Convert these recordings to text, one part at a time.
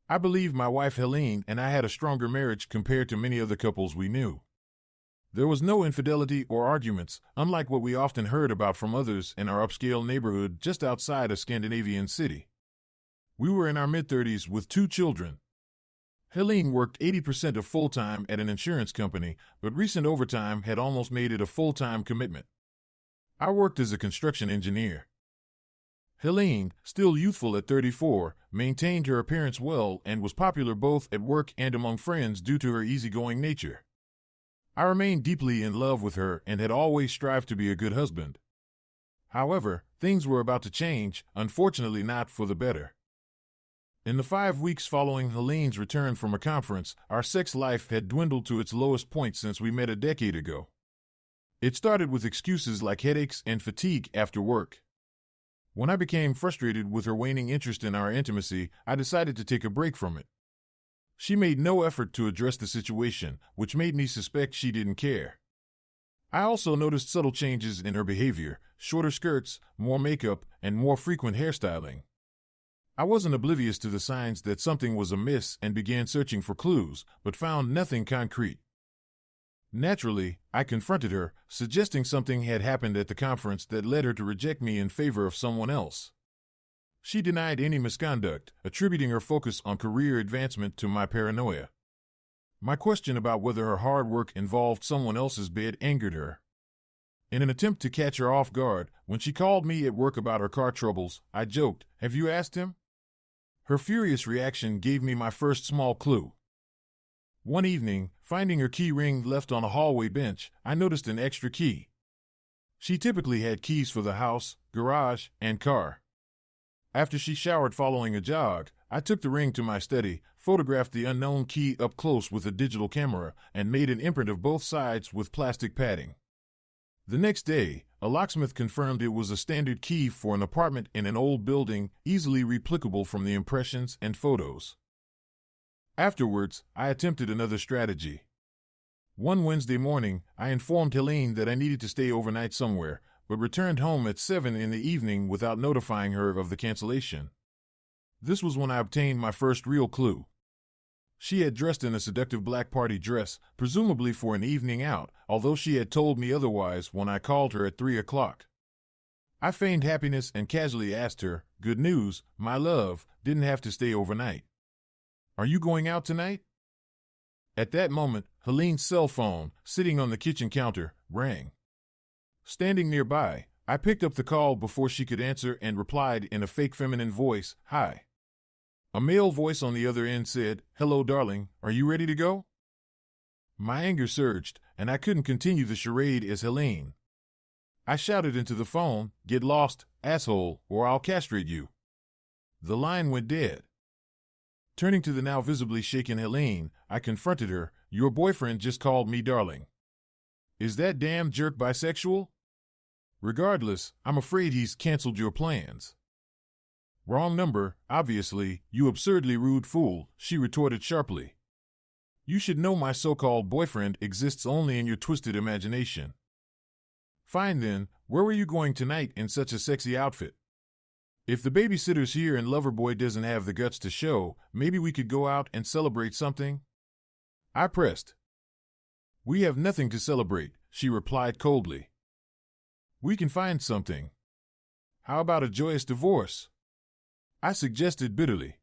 I believe my wife Helene and I had a stronger marriage compared to many other couples we knew. There was no infidelity or arguments, unlike what we often heard about from others in our upscale neighborhood just outside a Scandinavian city. We were in our mid-30s with 2 children. Helene worked 80% of full-time at an insurance company, but recent overtime had almost made it a full-time commitment. I worked as a construction engineer. Helene, still youthful at 34, maintained her appearance well and was popular both at work and among friends due to her easygoing nature. I remained deeply in love with her and had always strived to be a good husband. However, things were about to change, unfortunately not for the better. In the 5 weeks following Helene's return from a conference, our sex life had dwindled to its lowest point since we met a decade ago. It started with excuses like headaches and fatigue after work. When I became frustrated with her waning interest in our intimacy, I decided to take a break from it. She made no effort to address the situation, which made me suspect she didn't care. I also noticed subtle changes in her behavior: shorter skirts, more makeup, and more frequent hairstyling. I wasn't oblivious to the signs that something was amiss and began searching for clues, but found nothing concrete. Naturally, I confronted her, suggesting something had happened at the conference that led her to reject me in favor of someone else. She denied any misconduct, attributing her focus on career advancement to my paranoia. My question about whether her hard work involved someone else's bed angered her. In an attempt to catch her off guard, when she called me at work about her car troubles, I joked, "Have you asked him?" Her furious reaction gave me my first small clue. One evening, finding her key ring left on a hallway bench, I noticed an extra key. She typically had keys for the house, garage, and car. After she showered following a jog, I took the ring to my study, photographed the unknown key up close with a digital camera, and made an imprint of both sides with plastic padding. The next day, a locksmith confirmed it was a standard key for an apartment in an old building, easily replicable from the impressions and photos. Afterwards, I attempted another strategy. One Wednesday morning, I informed Helene that I needed to stay overnight somewhere, but returned home at 7 in the evening without notifying her of the cancellation. This was when I obtained my first real clue. She had dressed in a seductive black party dress, presumably for an evening out, although she had told me otherwise when I called her at 3 o'clock. I feigned happiness and casually asked her, "Good news, my love, didn't have to stay overnight. Are you going out tonight?" At that moment, Helene's cell phone, sitting on the kitchen counter, rang. Standing nearby, I picked up the call before she could answer and replied in a fake feminine voice, "Hi." A male voice on the other end said, "Hello, darling, are you ready to go?" My anger surged, and I couldn't continue the charade as Helene. I shouted into the phone, "Get lost, asshole, or I'll castrate you." The line went dead. Turning to the now visibly shaken Helene, I confronted her, "Your boyfriend just called me darling. Is that damn jerk bisexual? Regardless, I'm afraid he's canceled your plans." "Wrong number, obviously, you absurdly rude fool," she retorted sharply. "You should know my so-called boyfriend exists only in your twisted imagination." "Fine then, where were you going tonight in such a sexy outfit? If the babysitter's here and Loverboy doesn't have the guts to show, maybe we could go out and celebrate something?" I pressed. "We have nothing to celebrate," she replied coldly. "We can find something. How about a joyous divorce?" I suggested bitterly.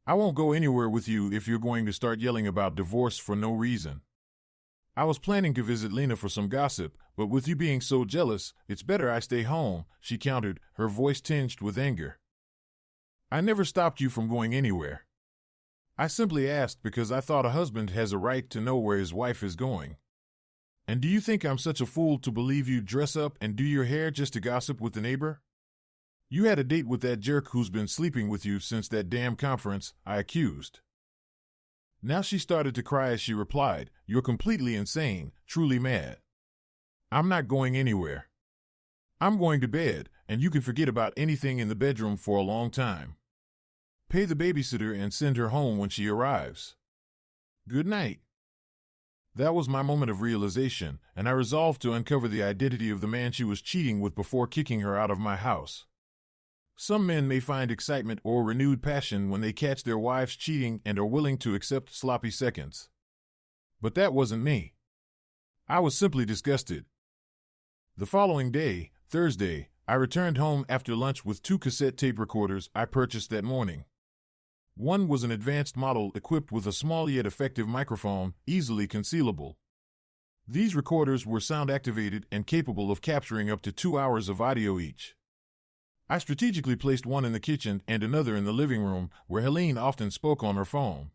"I won't go anywhere with you if you're going to start yelling about divorce for no reason. I was planning to visit Lena for some gossip, but with you being so jealous, it's better I stay home," she countered, her voice tinged with anger. "I never stopped you from going anywhere. I simply asked because I thought a husband has a right to know where his wife is going. And do you think I'm such a fool to believe you dress up and do your hair just to gossip with the neighbor? You had a date with that jerk who's been sleeping with you since that damn conference," I accused. Now she started to cry as she replied, "You're completely insane, truly mad. I'm not going anywhere. I'm going to bed, and you can forget about anything in the bedroom for a long time. Pay the babysitter and send her home when she arrives. Good night." That was my moment of realization, and I resolved to uncover the identity of the man she was cheating with before kicking her out of my house. Some men may find excitement or renewed passion when they catch their wives cheating and are willing to accept sloppy seconds. But that wasn't me. I was simply disgusted. The following day, Thursday, I returned home after lunch with 2 cassette tape recorders I purchased that morning. One was an advanced model equipped with a small yet effective microphone, easily concealable. These recorders were sound-activated and capable of capturing up to 2 hours of audio each. I strategically placed one in the kitchen and another in the living room, where Helene often spoke on her phone.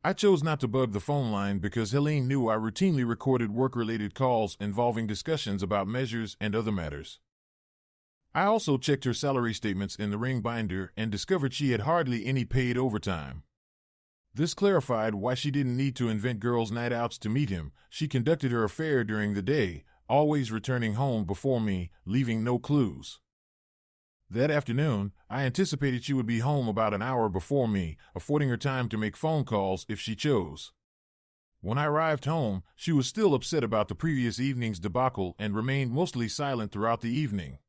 I chose not to bug the phone line because Helene knew I routinely recorded work-related calls involving discussions about measures and other matters. I also checked her salary statements in the ring binder and discovered she had hardly any paid overtime. This clarified why she didn't need to invent girls' night outs to meet him. She conducted her affair during the day, always returning home before me, leaving no clues. That afternoon, I anticipated she would be home about an hour before me, affording her time to make phone calls if she chose. When I arrived home, she was still upset about the previous evening's debacle and remained mostly silent throughout the evening.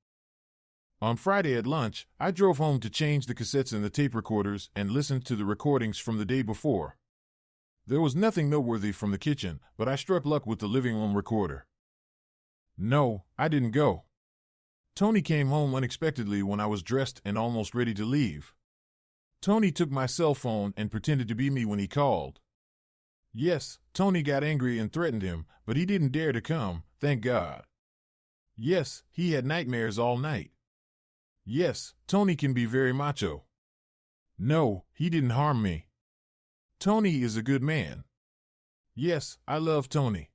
On Friday at lunch, I drove home to change the cassettes in the tape recorders and listened to the recordings from the day before. There was nothing noteworthy from the kitchen, but I struck luck with the living room recorder. No, I didn't go. Tony came home unexpectedly when I was dressed and almost ready to leave. Tony took my cell phone and pretended to be me when he called. Yes, Tony got angry and threatened him, but he didn't dare to come, thank God. Yes, he had nightmares all night. Yes, Tony can be very macho. No, he didn't harm me. Tony is a good man. Yes, I love Tony.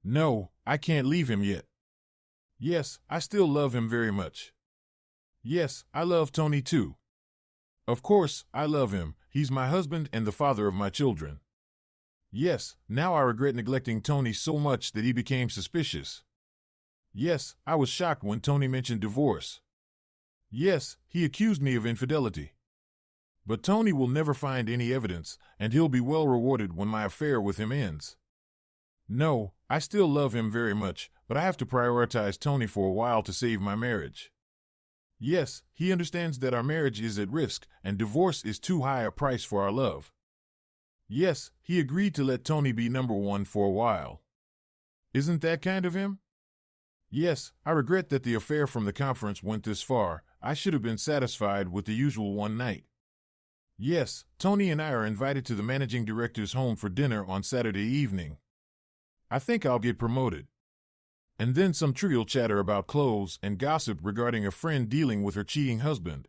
No, I can't leave him yet. Yes, I still love him very much. Yes, I love Tony too. Of course, I love him. He's my husband and the father of my children. Yes, now I regret neglecting Tony so much that he became suspicious. Yes, I was shocked when Tony mentioned divorce. Yes, he accused me of infidelity. But Tony will never find any evidence, and he'll be well rewarded when my affair with him ends. No, I still love him very much, but I have to prioritize Tony for a while to save my marriage. Yes, he understands that our marriage is at risk, and divorce is too high a price for our love. Yes, he agreed to let Tony be number one for a while. Isn't that kind of him? Yes, I regret that the affair from the conference went this far. I should have been satisfied with the usual one night. Yes, Tony and I are invited to the managing director's home for dinner on Saturday evening. I think I'll get promoted. And then some trivial chatter about clothes and gossip regarding a friend dealing with her cheating husband.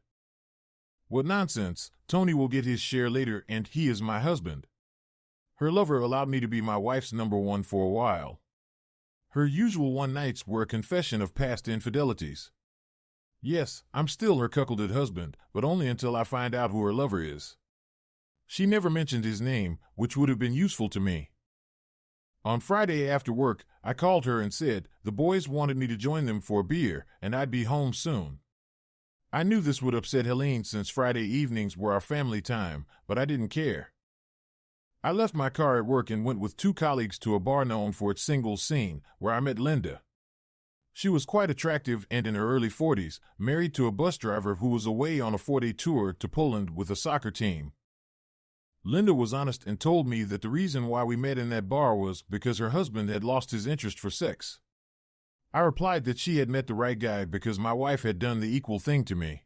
What nonsense, Tony will get his share later and he is my husband. Her lover allowed me to be my wife's number one for a while. Her usual one-nights were a confession of past infidelities. Yes, I'm still her cuckolded husband, but only until I find out who her lover is. She never mentioned his name, which would have been useful to me. On Friday after work, I called her and said the boys wanted me to join them for a beer and I'd be home soon. I knew this would upset Helene since Friday evenings were our family time, but I didn't care. I left my car at work and went with 2 colleagues to a bar known for its singles scene, where I met Linda. She was quite attractive and in her early 40s, married to a bus driver who was away on a 4-day tour to Poland with a soccer team. Linda was honest and told me that the reason why we met in that bar was because her husband had lost his interest for sex. I replied that she had met the right guy because my wife had done the equal thing to me.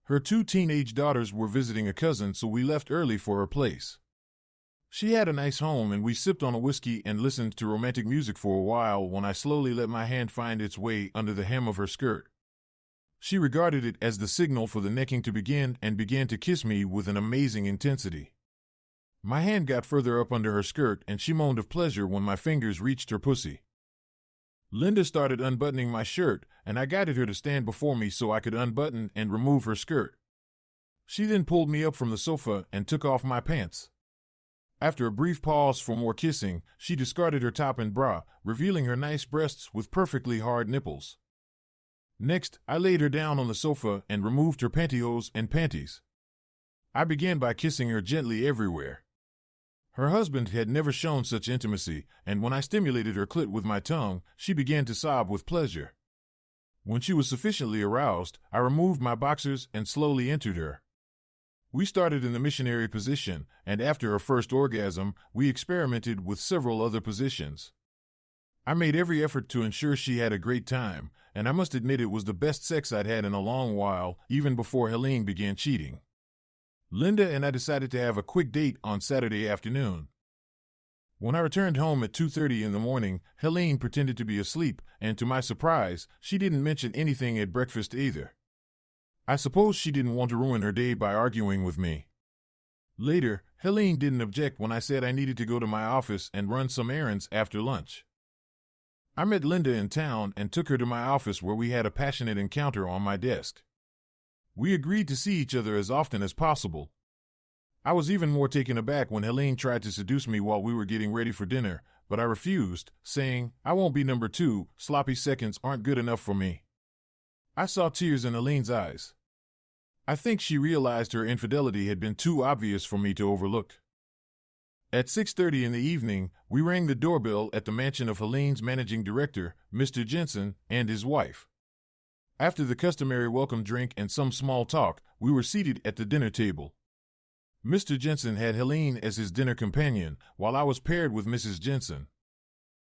Her 2 teenage daughters were visiting a cousin, so we left early for her place. She had a nice home and we sipped on a whiskey and listened to romantic music for a while when I slowly let my hand find its way under the hem of her skirt. She regarded it as the signal for the necking to begin and began to kiss me with an amazing intensity. My hand got further up under her skirt and she moaned of pleasure when my fingers reached her pussy. Linda started unbuttoning my shirt and I guided her to stand before me so I could unbutton and remove her skirt. She then pulled me up from the sofa and took off my pants. After a brief pause for more kissing, she discarded her top and bra, revealing her nice breasts with perfectly hard nipples. Next, I laid her down on the sofa and removed her pantyhose and panties. I began by kissing her gently everywhere. Her husband had never shown such intimacy, and when I stimulated her clit with my tongue, she began to sob with pleasure. When she was sufficiently aroused, I removed my boxers and slowly entered her. We started in the missionary position, and after her first orgasm, we experimented with several other positions. I made every effort to ensure she had a great time, and I must admit it was the best sex I'd had in a long while, even before Helene began cheating. Linda and I decided to have a quick date on Saturday afternoon. When I returned home at 2:30 in the morning, Helene pretended to be asleep, and to my surprise, she didn't mention anything at breakfast either. I suppose she didn't want to ruin her day by arguing with me. Later, Helene didn't object when I said I needed to go to my office and run some errands after lunch. I met Linda in town and took her to my office where we had a passionate encounter on my desk. We agreed to see each other as often as possible. I was even more taken aback when Helene tried to seduce me while we were getting ready for dinner, but I refused, saying, "I won't be number two, sloppy seconds aren't good enough for me." I saw tears in Helene's eyes. I think she realized her infidelity had been too obvious for me to overlook. At 6:30 in the evening, we rang the doorbell at the mansion of Helene's managing director, Mr. Jensen, and his wife. After the customary welcome drink and some small talk, we were seated at the dinner table. Mr. Jensen had Helene as his dinner companion, while I was paired with Mrs. Jensen.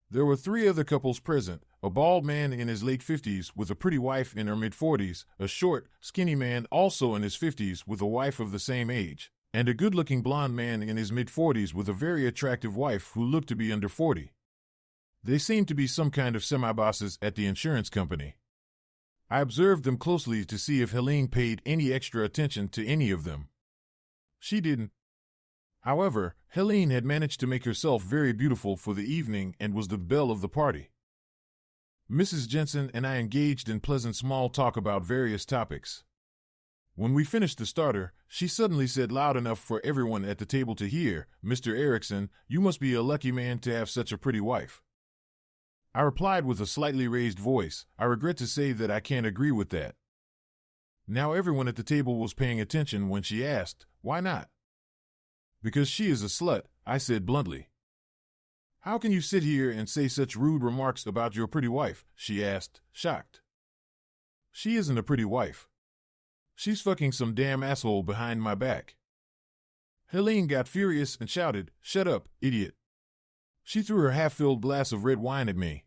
There were 3 other couples present, a bald man in his late 50s with a pretty wife in her mid-40s, a short, skinny man also in his 50s with a wife of the same age, and a good-looking blond man in his mid-40s with a very attractive wife who looked to be under 40. They seemed to be some kind of semi-bosses at the insurance company. I observed them closely to see if Helene paid any extra attention to any of them. She didn't. However, Helene had managed to make herself very beautiful for the evening and was the belle of the party. Mrs. Jensen and I engaged in pleasant small talk about various topics. When we finished the starter, she suddenly said loud enough for everyone at the table to hear, "Mr. Erickson, you must be a lucky man to have such a pretty wife." I replied with a slightly raised voice, "I regret to say that I can't agree with that." Now everyone at the table was paying attention when she asked, "Why not?" "Because she is a slut," I said bluntly. "How can you sit here and say such rude remarks about your pretty wife?" she asked, shocked. "She isn't a pretty wife. She's fucking some damn asshole behind my back." Helene got furious and shouted, "Shut up, idiot." She threw her half-filled glass of red wine at me.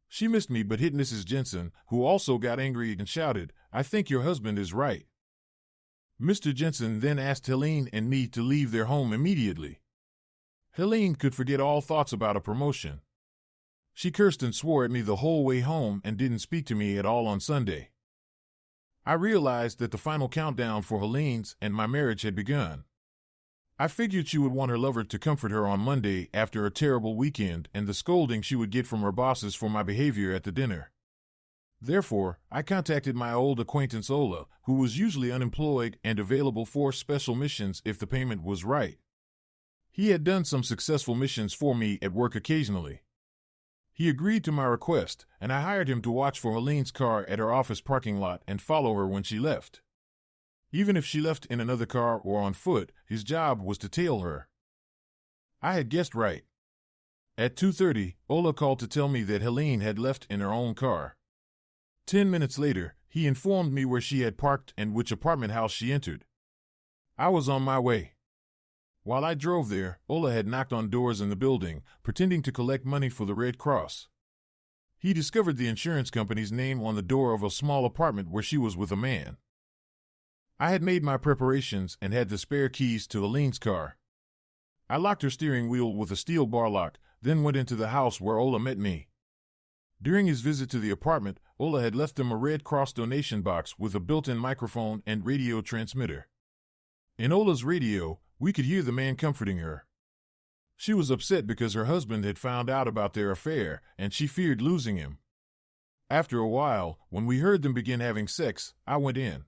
She missed me but hit Mrs. Jensen, who also got angry and shouted, "I think your husband is right." Mr. Jensen then asked Helene and me to leave their home immediately. Helene could forget all thoughts about a promotion. She cursed and swore at me the whole way home and didn't speak to me at all on Sunday. I realized that the final countdown for Helene's and my marriage had begun. I figured she would want her lover to comfort her on Monday after a terrible weekend and the scolding she would get from her bosses for my behavior at the dinner. Therefore, I contacted my old acquaintance Ola, who was usually unemployed and available for special missions if the payment was right. He had done some successful missions for me at work occasionally. He agreed to my request, and I hired him to watch for Helene's car at her office parking lot and follow her when she left. Even if she left in another car or on foot, his job was to tail her. I had guessed right. At 2:30, Ola called to tell me that Helene had left in her own car. 10 minutes later, he informed me where she had parked and which apartment house she entered. I was on my way. While I drove there, Ola had knocked on doors in the building, pretending to collect money for the Red Cross. He discovered the insurance company's name on the door of a small apartment where she was with a man. I had made my preparations and had the spare keys to Helene's car. I locked her steering wheel with a steel bar lock, then went into the house where Ola met me. During his visit to the apartment, Ola had left them a Red Cross donation box with a built-in microphone and radio transmitter. In Ola's radio, we could hear the man comforting her. She was upset because her husband had found out about their affair, and she feared losing him. After a while, when we heard them begin having sex, I went in.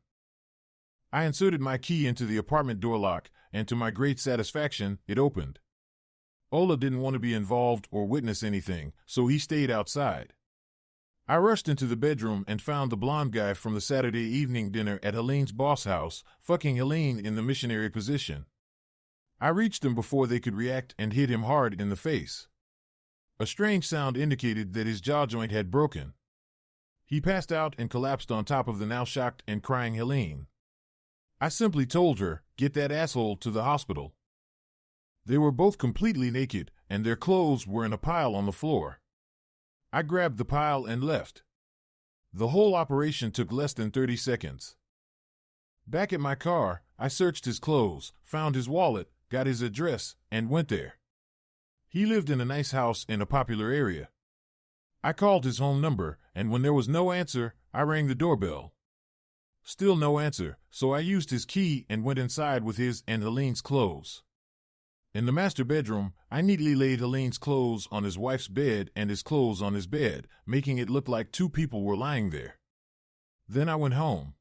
I inserted my key into the apartment door lock, and to my great satisfaction, it opened. Ola didn't want to be involved or witness anything, so he stayed outside. I rushed into the bedroom and found the blonde guy from the Saturday evening dinner at Helene's boss house, fucking Helene in the missionary position. I reached him before they could react and hit him hard in the face. A strange sound indicated that his jaw joint had broken. He passed out and collapsed on top of the now shocked and crying Helene. I simply told her, "Get that asshole to the hospital." They were both completely naked, and their clothes were in a pile on the floor. I grabbed the pile and left. The whole operation took less than 30 seconds. Back at my car, I searched his clothes, found his wallet, got his address, and went there. He lived in a nice house in a popular area. I called his home number, and when there was no answer, I rang the doorbell. Still no answer, so I used his key and went inside with his and Helene's clothes. In the master bedroom, I neatly laid Helene's clothes on his wife's bed and his clothes on his bed, making it look like two people were lying there. Then I went home.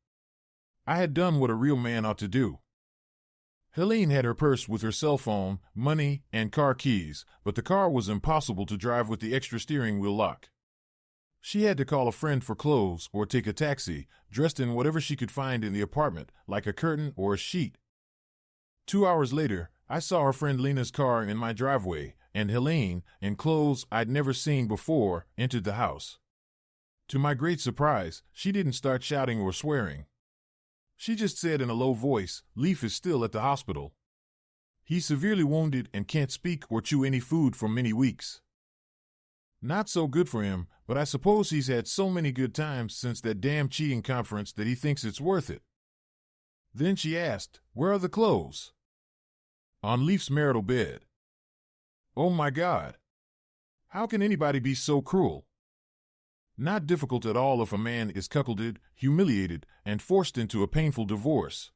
I had done what a real man ought to do. Helene had her purse with her cell phone, money, and car keys, but the car was impossible to drive with the extra steering wheel lock. She had to call a friend for clothes or take a taxi, dressed in whatever she could find in the apartment, like a curtain or a sheet. 2 hours later, I saw her friend Lena's car in my driveway, and Helene, in clothes I'd never seen before, entered the house. To my great surprise, she didn't start shouting or swearing. She just said in a low voice, "Leaf is still at the hospital. He's severely wounded and can't speak or chew any food for many weeks. Not so good for him, but I suppose he's had so many good times since that damn cheating conference that he thinks it's worth it." Then she asked, "Where are the clothes?" "On Leaf's marital bed." Oh my God. How can anybody be so cruel? Not difficult at all if a man is cuckolded, humiliated, and forced into a painful divorce.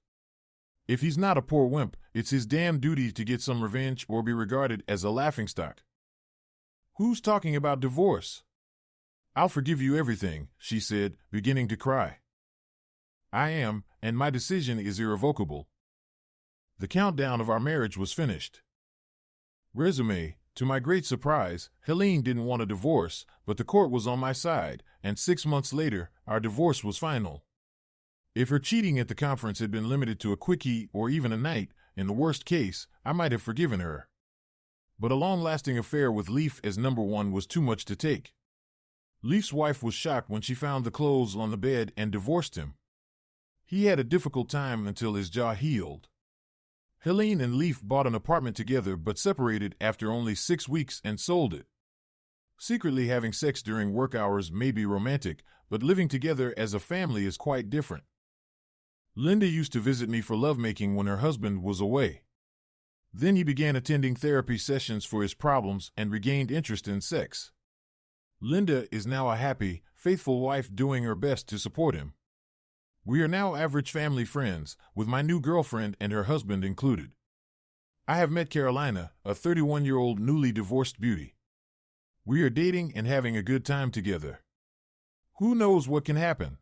If he's not a poor wimp, it's his damn duty to get some revenge or be regarded as a laughingstock. Who's talking about divorce? "I'll forgive you everything," she said, beginning to cry. "I am, and my decision is irrevocable." The countdown of our marriage was finished. Resume: to my great surprise, Helene didn't want a divorce, but the court was on my side, and 6 months later, our divorce was final. If her cheating at the conference had been limited to a quickie or even a night, in the worst case, I might have forgiven her. But a long-lasting affair with Leaf as number one was too much to take. Leaf's wife was shocked when she found the clothes on the bed and divorced him. He had a difficult time until his jaw healed. Helene and Leaf bought an apartment together but separated after only 6 weeks and sold it. Secretly having sex during work hours may be romantic, but living together as a family is quite different. Linda used to visit me for lovemaking when her husband was away. Then he began attending therapy sessions for his problems and regained interest in sex. Linda is now a happy, faithful wife doing her best to support him. We are now average family friends, with my new girlfriend and her husband included. I have met Carolina, a 31-year-old newly divorced beauty. We are dating and having a good time together. Who knows what can happen?